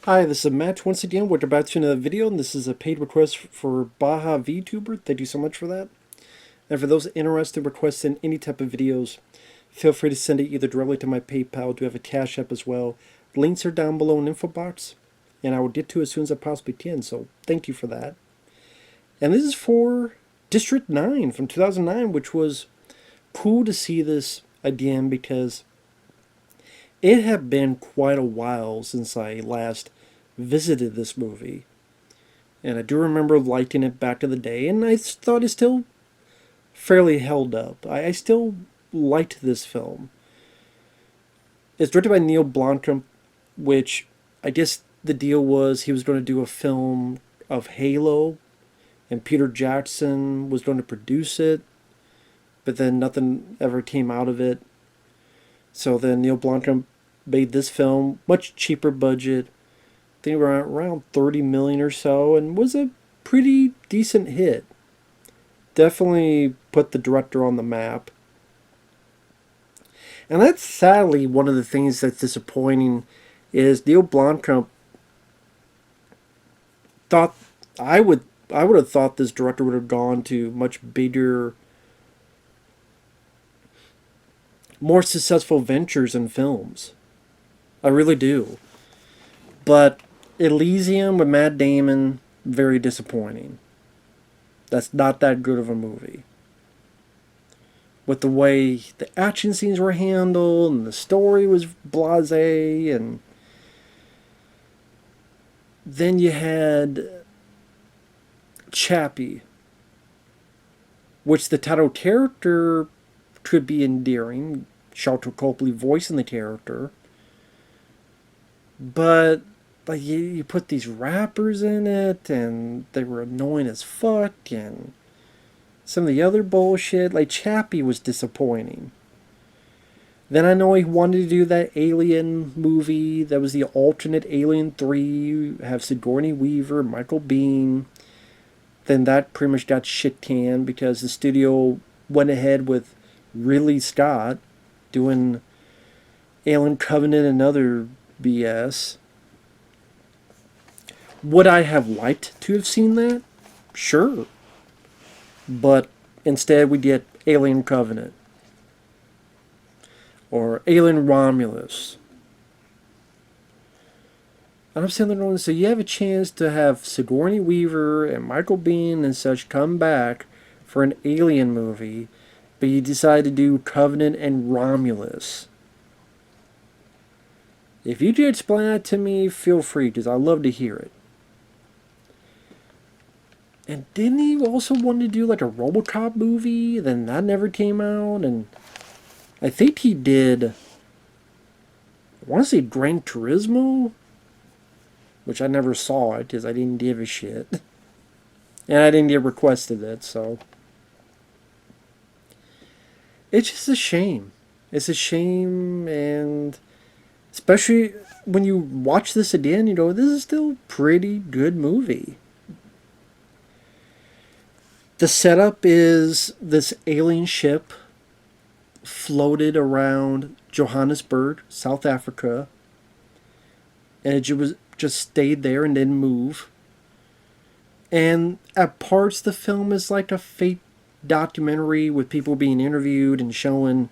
Hi, this is Matt once again. We're about to another video, and this is a paid request for Baja Vtuber. Thank you so much for that. And for those interested requesting any type of videos, feel free to send it either directly to my PayPal. I do have a Cash App as well. Links are down below in the info box, and I will get to it as soon as I possibly can, so thank you for that. And this is for District 9 from 2009, which was cool to see this again because it had been quite a while since I last visited this movie. And I do remember liking it back in the day, and I thought it still fairly held up. I still liked this film. It's directed by Neill Blomkamp, which I guess the deal was he was going to do a film of Halo, and Peter Jackson was going to produce it, but then nothing ever came out of it. So then Neill Blomkamp made this film, much cheaper budget, I think around 30 million or so, and was a pretty decent hit. Definitely put the director on the map. And that's sadly one of the things that's disappointing is Neill Blomkamp thought I would have thought this director would have gone to much bigger, more successful ventures in films. I really do. But Elysium with Matt Damon, very disappointing. That's not that good of a movie. With the way the action scenes were handled and the story was blasé, and then you had Chappie, which the title character could be endearing, Sharlto Copley voicing the character, but like you put these rappers in it and they were annoying as fuck, and some of the other bullshit, like Chappie was disappointing. Then I know he wanted to do that Alien movie. That was the alternate Alien 3. You have Sigourney Weaver, Michael Biehn. Then that pretty much got shit canned because the studio went ahead with Ridley Scott doing Alien Covenant and other BS. Would I have liked to have seen that? Sure. But instead we get Alien Covenant. Or Alien Romulus. And I'm sitting there going, so you have a chance to have Sigourney Weaver and Michael Biehn and such come back for an Alien movie, but you decide to do Covenant and Romulus. If you could explain that to me, feel free, because I love to hear it. And didn't he also want to do like a RoboCop movie? Then that never came out, and I think he did, I want to say Gran Turismo, which I never saw it because I didn't give a shit. And I didn't get requested it, so. It's just a shame. It's a shame, and especially when you watch this again, you know, this is still a pretty good movie. The setup is this alien ship floated around Johannesburg, South Africa, and it was just stayed there and didn't move. And at parts, the film is like a fake documentary with people being interviewed and showing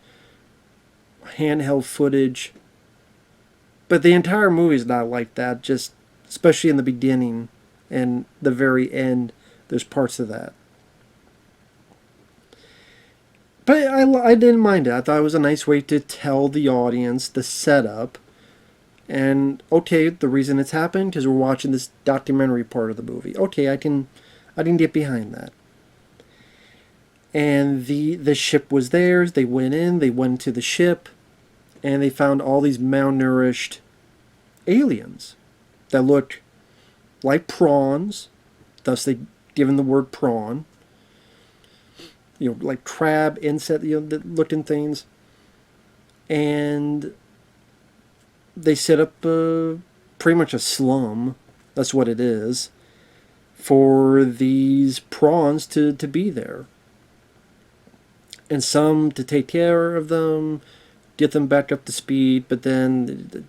handheld footage. But the entire movie is not like that, just especially in the beginning and the very end, there's parts of that. But I didn't mind it. I thought it was a nice way to tell the audience the setup. And okay, the reason it's happened because we're watching this documentary part of the movie. Okay, I can get behind that. And the ship was theirs. They went in. They went to the ship, and they found all these malnourished aliens that looked like prawns. Thus, they given the word prawn. You know, like crab, insect, you know, looking things. And they set up pretty much a slum, that's what it is, for these prawns to be there. And some to take care of them, get them back up to speed, but then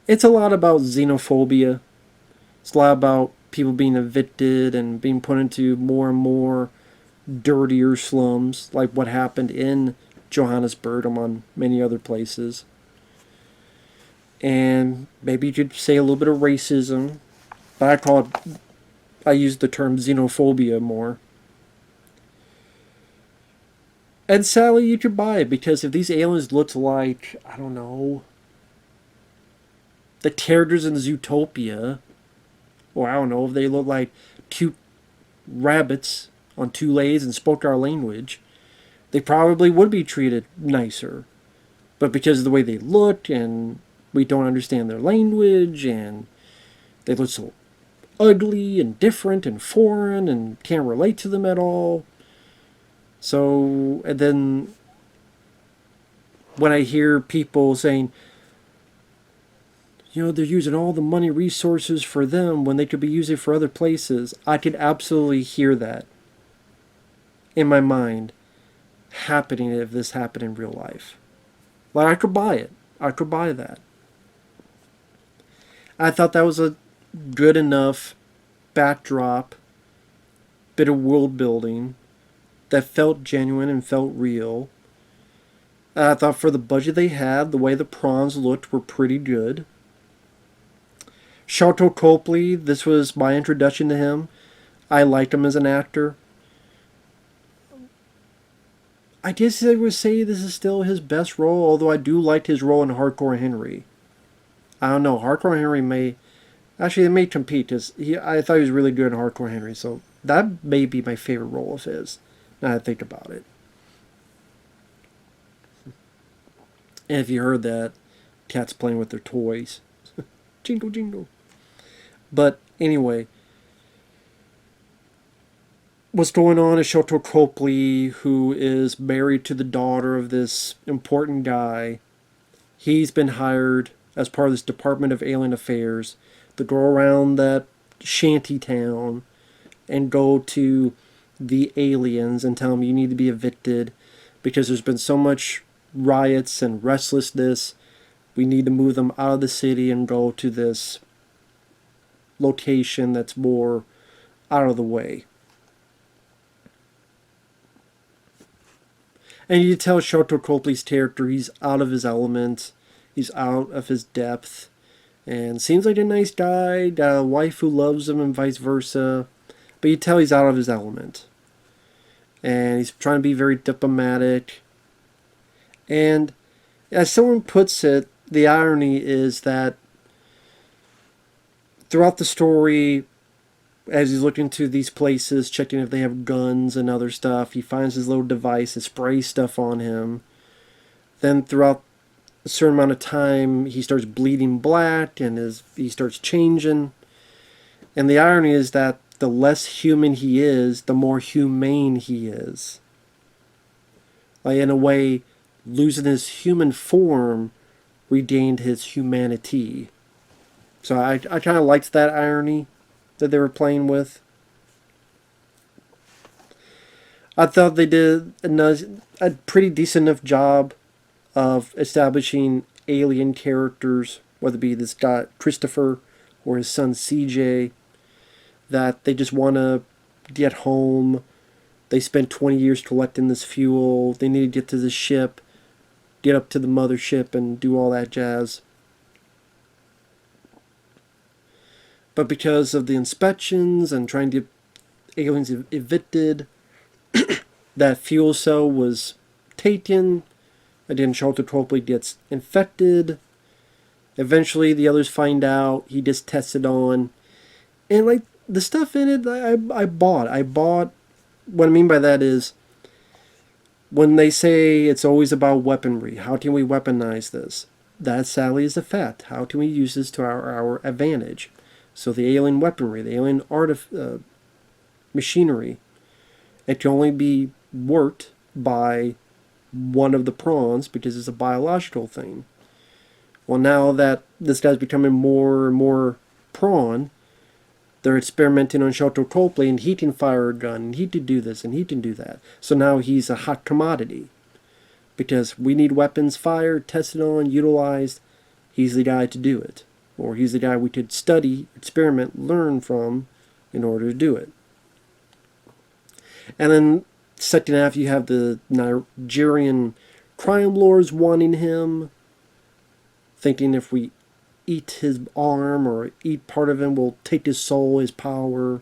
It's a lot about xenophobia. It's a lot about people being evicted and being put into more and more dirtier slums, like what happened in Johannesburg, among many other places. And maybe you could say a little bit of racism, but I use the term xenophobia more. And sadly, you could buy it because if these aliens looked like, I don't know, the characters in Zootopia, or I don't know, if they look like cute rabbits on two legs and spoke our language, they probably would be treated nicer. But because of the way they look and we don't understand their language and they look so ugly and different and foreign and can't relate to them at all. So, and then when I hear people saying, they're using all the money resources for them when they could be using it for other places, I could absolutely hear that in my mind happening if this happened in real life. Like, I could buy it. I could buy that. I thought that was a good enough backdrop, bit of world building that felt genuine and felt real. I thought for the budget they had, the way the prawns looked were pretty good. Sharlto Copley, this was my introduction to him. I liked him as an actor. I guess I would say this is still his best role, although I do like his role in Hardcore Henry. I don't know, Hardcore Henry may... Actually, it may compete, because I thought he was really good in Hardcore Henry, so that may be my favorite role of his, now that I think about it. And if you heard that, cats playing with their toys. Jingle, jingle. But anyway, what's going on is Sharlto Copley, who is married to the daughter of this important guy. He's been hired as part of this Department of Alien Affairs to go around that shanty town and go to the aliens and tell them you need to be evicted because there's been so much riots and restlessness. We need to move them out of the city and go to this location that's more out of the way. And you tell Sharlto Copley's character he's out of his element, he's out of his depth, and seems like a nice guy, got a wife who loves him and vice versa, but you tell he's out of his element. And he's trying to be very diplomatic. And as someone puts it, the irony is that throughout the story, as he's looking to these places, checking if they have guns and other stuff, he finds his little device, it sprays stuff on him. Then throughout a certain amount of time, he starts bleeding black and he starts changing. And the irony is that the less human he is, the more humane he is. Like, in a way, losing his human form regained his humanity. So I kind of liked that irony that they were playing with. I thought they did a pretty decent enough job of establishing alien characters, whether it be this guy Christopher or his son CJ, that they just want to get home. They spent 20 years collecting this fuel. They need to get to the ship, get up to the mothership, and do all that jazz. But because of the inspections and trying to get aliens evicted, that fuel cell was taken. And then Sharlto Copley gets infected. Eventually, the others find out. He gets tested on. And, like, the stuff in it, I bought. What I mean by that is, when they say it's always about weaponry, how can we weaponize this? That, sadly, is a fact. How can we use this to our advantage? So the alien weaponry, the alien machinery, it can only be worked by one of the prawns because it's a biological thing. Well, now that this guy's becoming more and more prawn, they're experimenting on Sharlto Copley, and he can fire a gun, and he can do this, and he can do that. So now he's a hot commodity because we need weapons fired, tested on, utilized. He's the guy to do it. or he's the guy we could study, experiment, learn from in order to do it. And then second half, you have the Nigerian crime lords wanting him, thinking if we eat his arm or eat part of him, we'll take his soul, his power,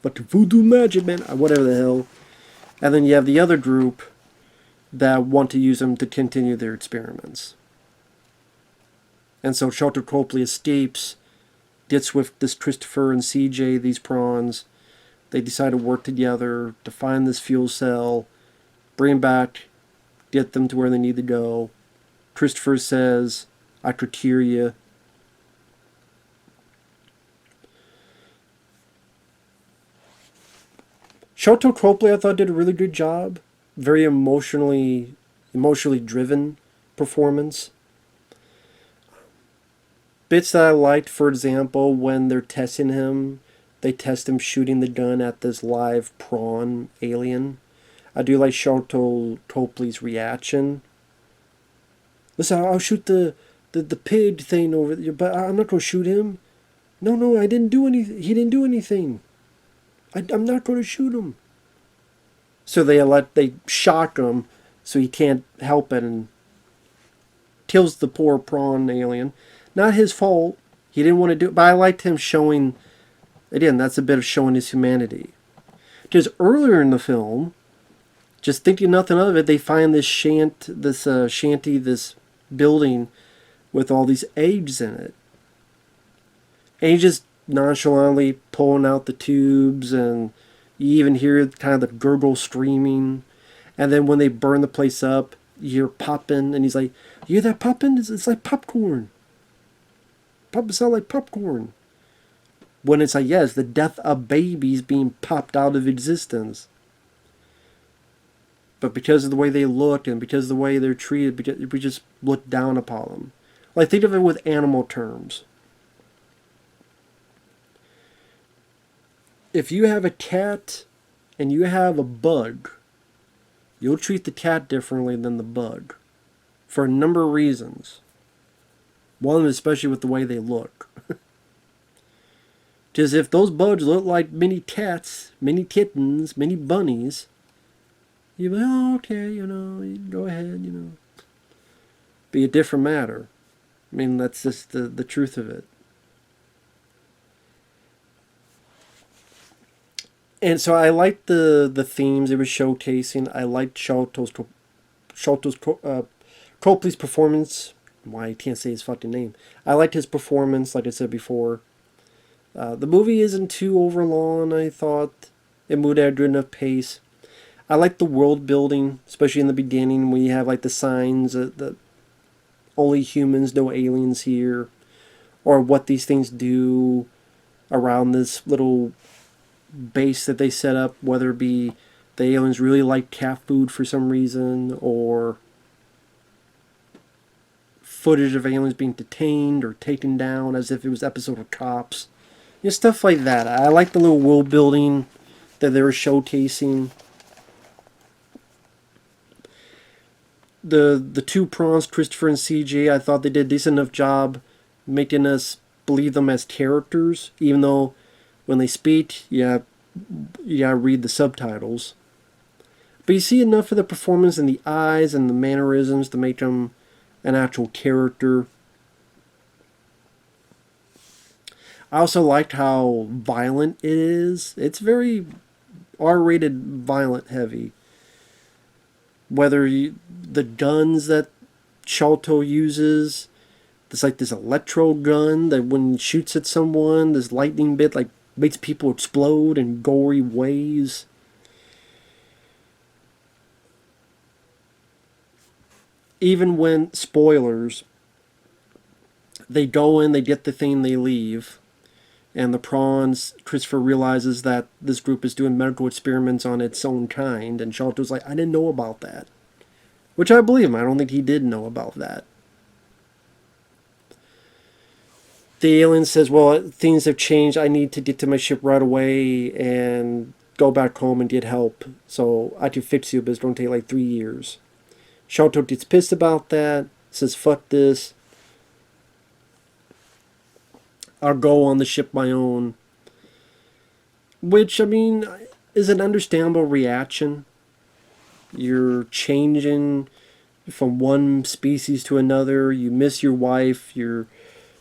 but the voodoo magic, man, whatever the hell. And then you have the other group that want to use him to continue their experiments. And so Sharlto Copley escapes, gets with this Christopher and CJ, these prawns. They decide to work together to find this fuel cell, bring back, get them to where they need to go. Christopher says, I could hear you. Sharlto Copley, I thought, did a really good job. Very emotionally driven performance. Bits that I liked, for example, when they're testing him, they test him shooting the gun at this live prawn alien. I do like Sharlto Copley's reaction. Listen, I'll shoot the pig thing over there, but I'm not going to shoot him. No, I didn't do anything. He didn't do anything. I'm not going to shoot him. So they shock him so he can't help it and kills the poor prawn alien. Not his fault. He didn't want to do it. But I liked him showing, again, that's a bit of showing his humanity. Because earlier in the film, just thinking nothing of it, they find this shanty, this building with all these eggs in it. And he just nonchalantly pulling out the tubes, and you even hear kind of the gurgle screaming. And then when they burn the place up, you hear popping, and he's like, you hear that popping? It's like popcorn. Popping sound like popcorn. When it's like, yes, the death of babies being popped out of existence. But because of the way they look and because of the way they're treated, we just look down upon them. Like, think of it with animal terms. If you have a cat and you have a bug, you'll treat the cat differently than the bug. For a number of reasons. One, especially with the way they look. Because if those bugs look like mini cats, mini kittens, mini bunnies, you'll be like, oh, okay, you go ahead, Be a different matter. I mean, that's just the truth of it. And so I liked the themes it was showcasing. I liked Sharlto Copley's performance. Why I can't say his fucking name. I liked his performance, like I said before. The movie isn't too overlong, I thought. It moved at a good enough pace. I like the world building, especially in the beginning when you have like the signs that only humans, no aliens here, or what these things do around this little base that they set up, whether it be the aliens really like cat food for some reason, or footage of aliens being detained or taken down as if it was episode of Cops. Stuff like that. I like the little world building that they were showcasing. The two prawns, Christopher and CJ, I thought they did a decent enough job making us believe them as characters, even though when they speak, you gotta read the subtitles. But you see enough of the performance in the eyes and the mannerisms to make them an actual character. I also liked how violent it is. It's very R-rated, violent heavy. Whether the guns that Sharlto uses, it's like this electro gun that when he shoots at someone, this lightning bit like makes people explode in gory ways. Even when, spoilers, they go in, they get the thing, they leave, and the prawns, Christopher realizes that this group is doing medical experiments on its own kind, and Sharlto's like, I didn't know about that. Which I believe him, I don't think he did know about that. The alien says, well, things have changed, I need to get to my ship right away and go back home and get help, so I can fix you, but it's going to take like 3 years. Sharlto gets pissed about that, says fuck this. I'll go on the ship my own. Which, I mean, is an understandable reaction. You're changing from one species to another. You miss your wife. You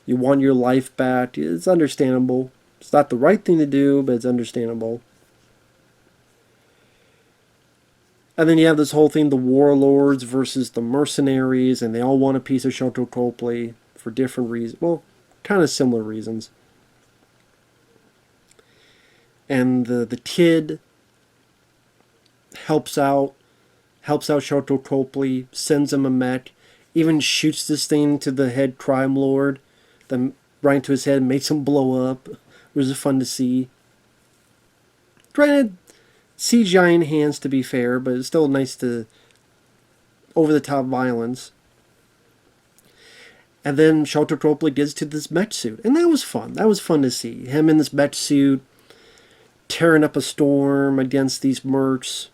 want your life back. It's understandable. It's not the right thing to do, but it's understandable. And then you have this whole thing, the warlords versus the mercenaries, and they all want a piece of Sharlto Copley for different reasons. Well, kind of similar reasons. And the kid helps out Sharlto Copley, sends him a mech, even shoots this thing to the head crime lord, then right into his head, makes him blow up. It was fun to see. Granted, CGI enhanced to be fair, but it's still nice to over the top violence. And then Sharlto Copley gets to this mech suit, and that was fun. That was fun to see him in this mech suit, tearing up a storm against these mercs.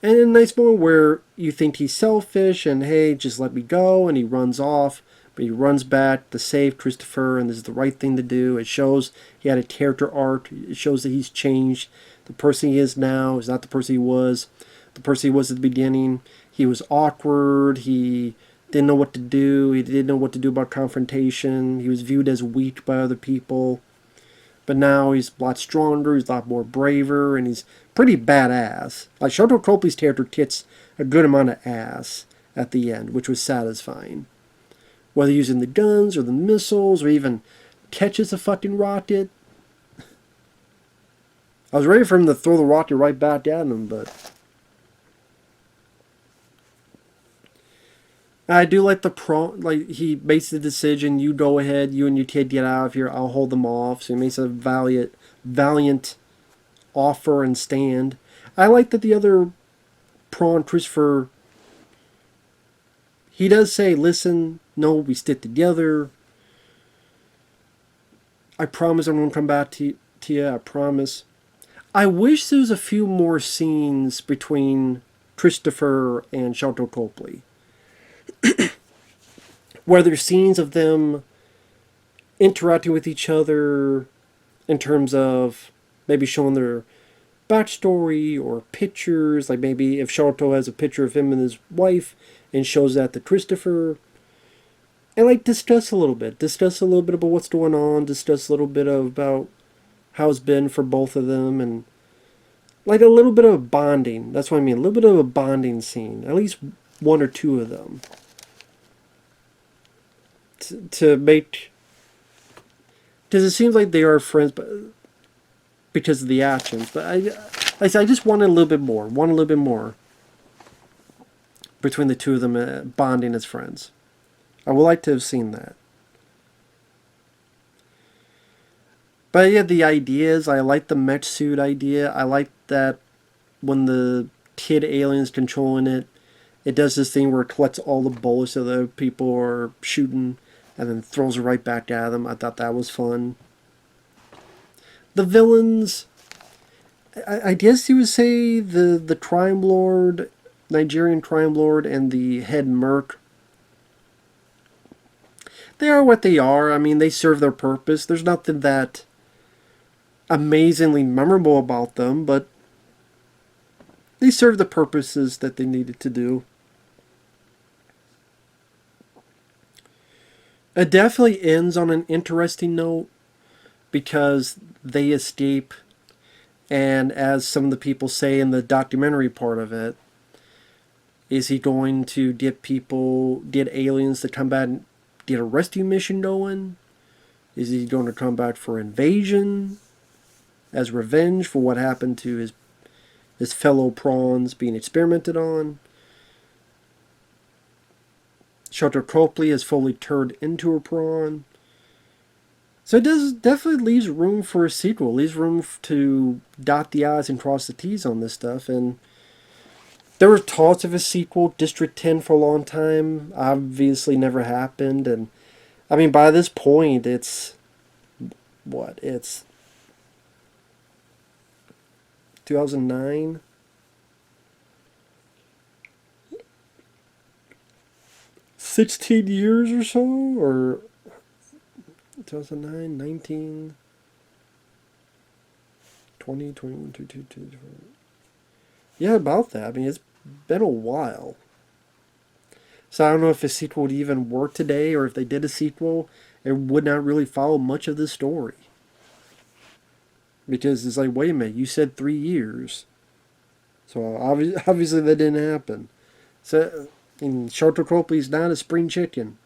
And a nice moment where you think he's selfish and hey, just let me go, and he runs off, but he runs back to save Christopher, and this is the right thing to do. It shows he had a character arc. It shows that he's changed. The person he is now is not the person he was. The person he was at the beginning. He was awkward. He didn't know what to do. He didn't know what to do about confrontation. He was viewed as weak by other people. But now he's a lot stronger, he's a lot more braver, and he's pretty badass. Like, Sharlto Copley's character kicks a good amount of ass at the end, which was satisfying. Whether using the guns or the missiles or even catches a fucking rocket. I was ready for him to throw the rocket right back at him, but I do like like he makes the decision, you go ahead, you and your kid get out of here, I'll hold them off. So he makes a valiant offer and stand. I like that the other prawn, Christopher, he does say, listen, no, we stick together. I promise I'm going to come back to you, I promise. I wish there was a few more scenes between Christopher and Sharlto Copley. Where there's scenes of them interacting with each other in terms of maybe showing their backstory or pictures, like maybe if Sharlto has a picture of him and his wife and shows that to Christopher, and like discuss a little bit about what's going on, discuss a little bit about how it's been for both of them, and like a little bit of bonding. That's what I mean, a little bit of a bonding scene, at least one or two of them. To make, because it seems like they are friends, but because of the actions. But I just wanted a little bit more, between the two of them bonding as friends. I would like to have seen that. But yeah, the ideas, I like the mech suit idea. I like that when the kid alien's controlling it, it does this thing where it collects all the bullets that the people are shooting and then throws it right back at them. I thought that was fun. The villains, I guess you would say the crime lord, Nigerian crime lord, and the head merc. They are what they are. I mean, they serve their purpose. There's nothing that amazingly memorable about them, but they serve the purposes that they needed to do. It definitely ends on an interesting note because they escape, and as some of the people say in the documentary part of it, is he going to get aliens to come back and get a rescue mission going? Is he going to come back for invasion as revenge for what happened to his fellow prawns being experimented on? Sharlto Copley has fully turned into a prawn. So it definitely leaves room for a sequel. Leaves room to dot the I's and cross the T's on this stuff. And there were talks of a sequel, District 10, for a long time. Obviously never happened. And I mean, by this point, it's 2009? 16 years or so? Or 2009, 19, 20, 21, 22, 23. Yeah, about that. I mean, it's been a while. So I don't know if a sequel would even work today, or if they did a sequel, it would not really follow much of the story. Because it's like, wait a minute, you said 3 years. So obviously that didn't happen. So, and Sharlto Copley's not a spring chicken.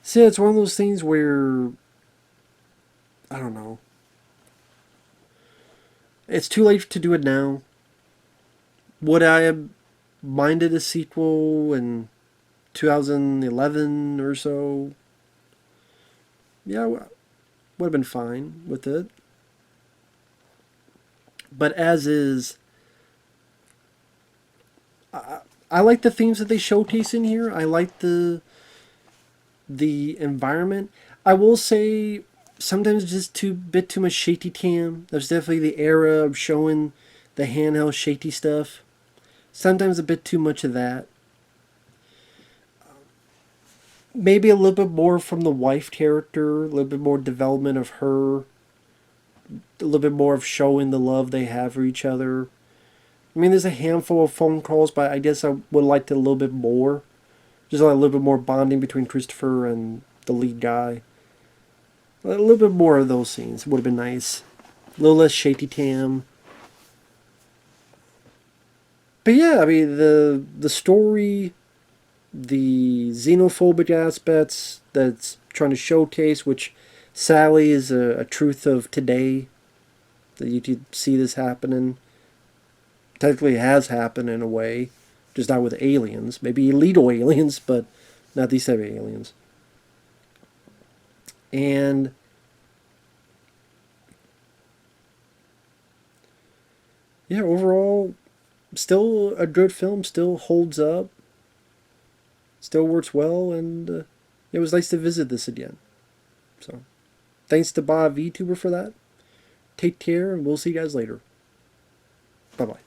So it's one of those things where, I don't know. It's too late to do it now. Would I have minded a sequel in 2011 or so? Yeah, would have been fine with it. But as is, I like the themes that they showcase in here. I like the environment. I will say sometimes just too bit too much shady cam. There's definitely the era of showing the handheld shady stuff. Sometimes a bit too much of that. Maybe a little bit more from the wife character, a little bit more development of her, a little bit more of showing the love they have for each other. I mean, there's a handful of phone calls, but I guess I would like to a little bit more. Just like a little bit more bonding between Christopher and the lead guy. A little bit more of those scenes would have been nice. A little less shaky cam. But yeah, I mean, the story, the xenophobic aspects that's trying to showcase, which sadly is a truth of today, that you could see this happening. Technically has happened in a way, just not with aliens. Maybe illegal aliens, but not these type of aliens. And yeah, overall, still a good film, still holds up, still works well, and it was nice to visit this again. So, thanks to Bob Vtuber for that. Take care, and we'll see you guys later. Bye-bye.